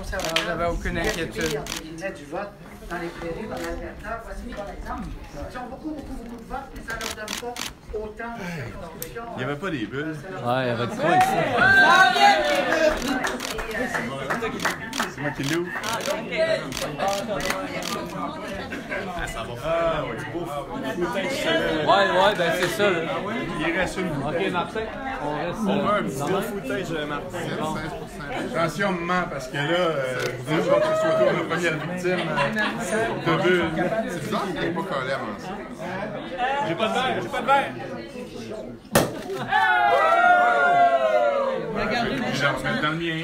conservateurs. J'avais aucune inquiétude. Ils mettent du vote dans les prairies, dans l'Alberta. Voici un bon exemple. Ils ont beaucoup de votes, mais ça ne leur donne pas autant de circonscriptions. Il n'y avait pas des bulles. Ouais, il y avait de quoi ici. C'est moi qui l'ouvre. Ouais, ben c'est ça. Là. Il reste une bouteille. Ok, Martin, on reste. On veut un petit gros footage, Martin. Attention, maman, parce que là, vous voulez pas que ce soit toi la première victime de bulles. C'est bizarre qu'il n'est pas collé avant ça. J'ai pas de verre, j'ai pas de verre. Je vais mettre dans le mien.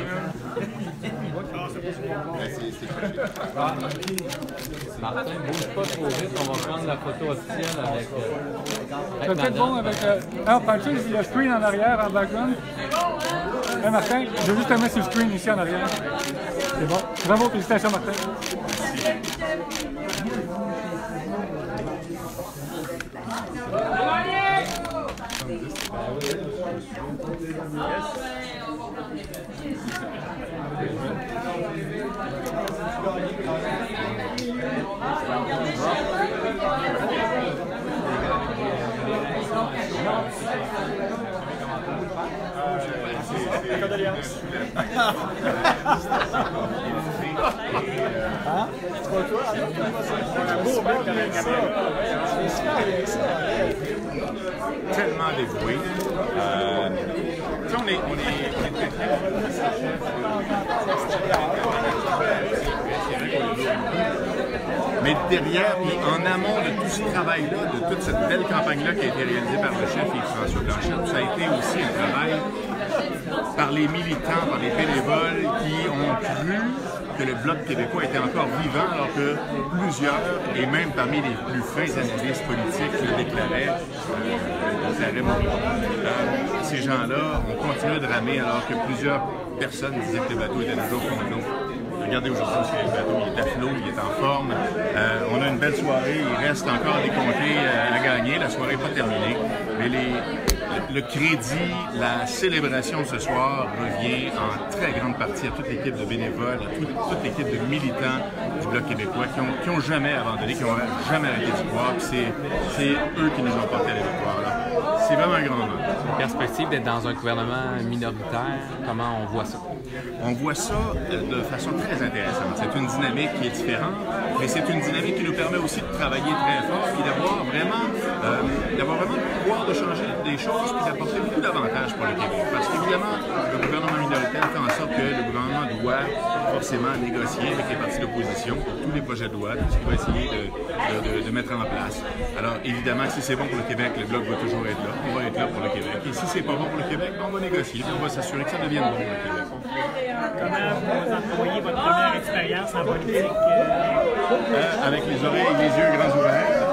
Martin, bouge pas trop vite, on va prendre la photo officielle avec. Ça peut être bon avec. Ah, prends-tu le screen en arrière, en background? Hey, Martin, je vais juste te mettre sur le screen ici en arrière. C'est bon. Bravo, félicitations, Martin. Tellement dévoué. On est mais derrière, puis en amont de tout ce travail-là, de toute cette belle campagne-là qui a été réalisée par le chef Yves-François Blanchette, ça a été aussi un travail par les militants, par les bénévoles qui ont cru que le Bloc québécois était encore vivant alors que plusieurs, et même parmi les plus fins analystes politiques, le déclaraient mort. Ces gens-là ont continué de ramer alors que plusieurs personnes disaient que le bateau était toujours contre l'eau. Regardez aujourd'hui, le bateau il est à flot, il est en forme. On a une belle soirée, il reste encore des comtés à gagner. La soirée n'est pas terminée. Mais le crédit, la célébration de ce soir revient en très grande partie à toute l'équipe de bénévoles, à toute l'équipe de militants du Bloc québécois qui n'ont jamais abandonné, qui n'ont jamais arrêté d'y croire. C'est eux qui nous ont porté à la victoire. C'est vraiment un grand moment. Perspective d'être dans un gouvernement minoritaire, comment on voit ça? On voit ça de façon très intéressante. C'est une dynamique qui est différente, mais c'est une dynamique qui nous permet aussi de travailler très fort et d'avoir vraiment le pouvoir de changer des choses et d'apporter beaucoup d'avantages pour le Québec. Parce qu'évidemment, le gouvernement minoritaire fait en sorte que le gouvernement doit forcément négocier avec les partis d'opposition pour tous les projets de loi, tout ce qu'il va essayer de mettre en place. Alors évidemment, si c'est bon pour le Québec, le Bloc va toujours être là. On va être là pour le Québec. Et si c'est pas bon pour le Québec, on va négocier. On va s'assurer que ça devienne bon pour le Québec. Comment vous employez votre première expérience en politique? Avec les oreilles et les yeux grands ouverts.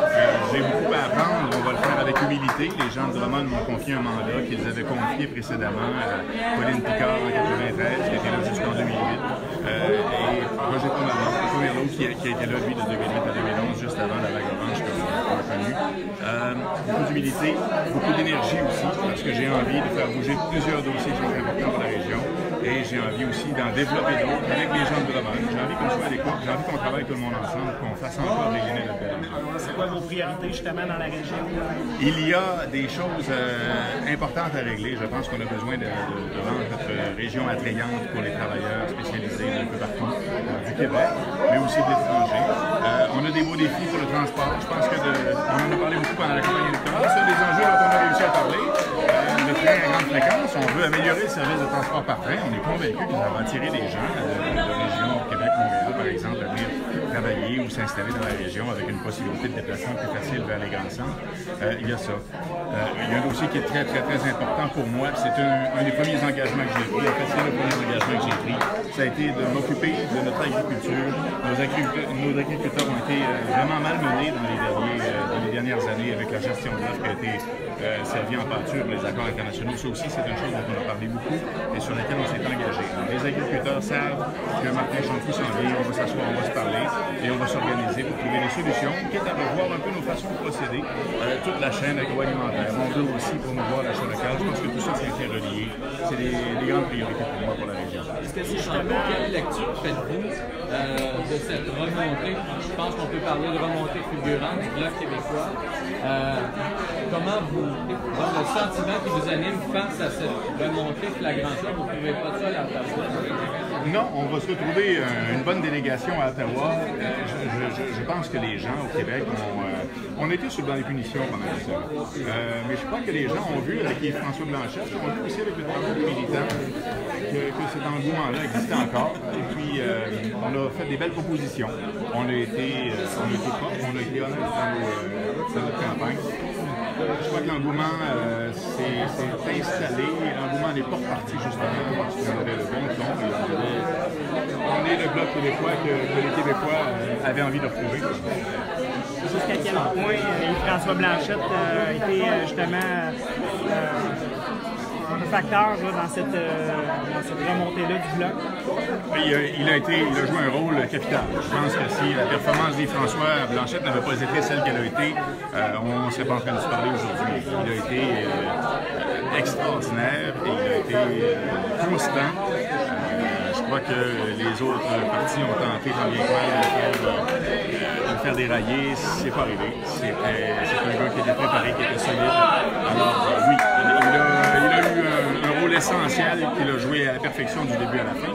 J'ai beaucoup à apprendre. On va le faire avec humilité. Les gens de Drummond m'ont confié un mandat qu'ils avaient confié précédemment à Pauline Picard en 1993, qui était là jusqu'en 2008. Et Roger Pomerleau, qui a été là, lui, de 2008 à 2011, juste avant la vague orange qu'on a connue. Beaucoup d'humilité, beaucoup d'énergie aussi, parce que j'ai envie de faire bouger plusieurs dossiers qui sont importants pour la région. Et j'ai envie aussi d'en développer d'autres avec les gens de Drummond. J'ai envie qu'on soit à l'écoute, j'ai envie qu'on travaille tout le monde ensemble, qu'on fasse encore des liens de paix. C'est quoi vos priorités justement dans la région? Il y a des choses importantes à régler. Je pense qu'on a besoin de rendre notre région attrayante pour les travailleurs spécialisés un peu partout du Québec, mais aussi de l'étranger. On a des beaux défis pour le transport. Je pense qu'on en a parlé beaucoup pendant la campagne électorale. C'est des enjeux dont on a réussi à parler. Le train à grande fréquence, on veut améliorer le service de transport par train. On est convaincu que ça va attirer des gens de régions, Québec, Montréal, par exemple, à venir travailler ou s'installer dans la région avec une possibilité de déplacement plus facile vers les grands centres. Il y a ça. Il y a un dossier qui est très, très, très important pour moi. C'est un des premiers engagements que j'ai pris. En fait, c'est le premier engagement que j'ai pris. Ça a été de m'occuper de notre agriculture. Nos agriculteurs ont été vraiment malmenés dans les dernières années avec la gestion de l'offre qui a été servie en pâture pour les accords internationaux. Ça aussi, c'est une chose dont on a parlé beaucoup et sur laquelle on s'est engagé. Les agriculteurs savent que Martin Chantier s'en vient, on va s'asseoir, on va se parler et on va s'organiser pour trouver des solutions, quitte à revoir un peu nos façons de procéder, toute la chaîne agroalimentaire. On veut aussi promouvoir l'achat local. Je pense que tout ça, c'est interrelié. C'est des grandes priorités pour moi, pour la région. que c'est justement... Quelle lecture faites-vous de cette remontée? Je pense qu'on peut parler de remontée fulgurante du Bloc québécois. Comment vous... Donc, le sentiment qui vous anime face à cette remontée flagrante-là, vous ne trouvez pas ça à Ottawa? Non, on va se retrouver une bonne délégation à Ottawa. Je pense que les gens au Québec on était sur le banc des punitions pendant ça. Mais je crois que les gens ont vu avec Yves-François Blanchette, on a vu aussi avec le travail des militants que cet engouement-là existait encore. Et puis, on a fait des belles propositions. On a été propre, on a été honnête dans notre campagne. Je crois que l'engouement s'est installé. L'engouement n'est pas reparti justement parce qu'on avait le bon ton. On est le Bloc québécois que les Québécois avaient envie de retrouver. Jusqu'à quel point Yves-François Blanchette a été justement un facteur là, dans cette remontée-là du Bloc? Il a joué un rôle capital. Je pense que si la performance d'Yves-François Blanchette n'avait pas été celle qu'elle a été, on ne serait pas en train de se parler aujourd'hui. Il a été extraordinaire et il a été constant. Je crois que les autres partis ont tenté tant bien que mal de le faire dérailler. C'est pas arrivé. C'est un gars qui était préparé, qui était solide. Alors oui, il a eu un rôle essentiel qu'il a joué à la perfection du début à la fin.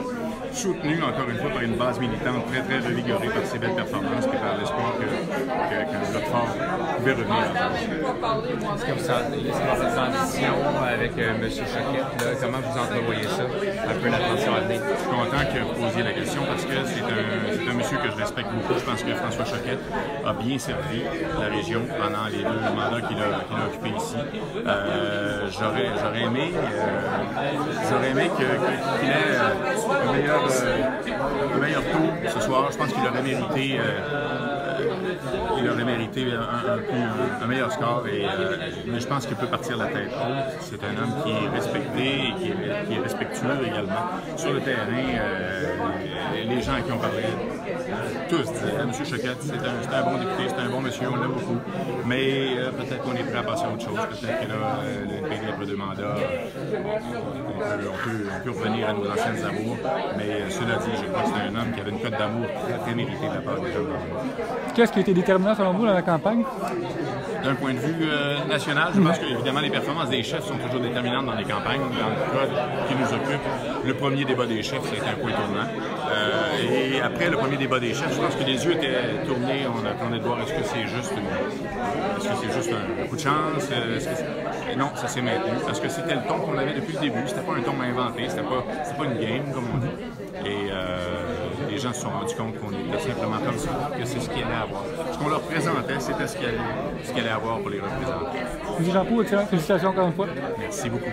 Soutenu encore une fois par une base militante très très revigorée par ses belles performances et par l'espoir qu'un Bloc fort pouvait revenir. Est-ce que vous sentez cette ambition avec M. Choquette? Là, comment vous entrevoyez ça? Un peu l'attention à venir. Je suis content que vous posiez la question parce que c'est un monsieur que je respecte beaucoup. Je pense que François Choquette a bien servi la région pendant les 2 mandats qu'il a occupés ici. J'aurais aimé qu'il ait un meilleur tour ce soir. Je pense qu'il aurait mérité un meilleur score, mais je pense qu'il peut partir la tête haute. C'est un homme qui est respecté et qui est respectueux également. Sur le terrain, les gens à qui on parlait, tous disaient « M. Choquette, c'est un bon député, c'est un bon monsieur, on l'aime beaucoup, mais peut-être qu'on est prêt à passer à autre chose. Peut-être que là, le pays après 2 mandats, on peut revenir à nos anciennes amours, mais cela dit, je crois que c'est un homme qui avait une cote d'amour très méritée de la part des gens. Qu'est-ce qui a été déterminant selon vous dans la campagne? D'un point de vue national, je pense qu'évidemment les performances des chefs sont toujours déterminantes dans les campagnes. Dans le cas qui nous occupe, le premier débat des chefs, ça a été un point tournant. Et après le premier débat des chefs, je pense que les yeux étaient tournés, on attendait de voir est-ce que c'est juste un coup de chance, et non, ça s'est maintenu, parce que c'était le ton qu'on avait depuis le début, c'était pas un ton inventé, c'était pas une game, comme on dit. Et les gens se sont rendus compte qu'on était simplement comme ça, que c'est ce qu'il allait avoir. Ce qu'on leur présentait, c'était ce qu'il allait avoir pour les représenter. M. Jean-Paul, excellent. Félicitations encore une fois. Merci beaucoup.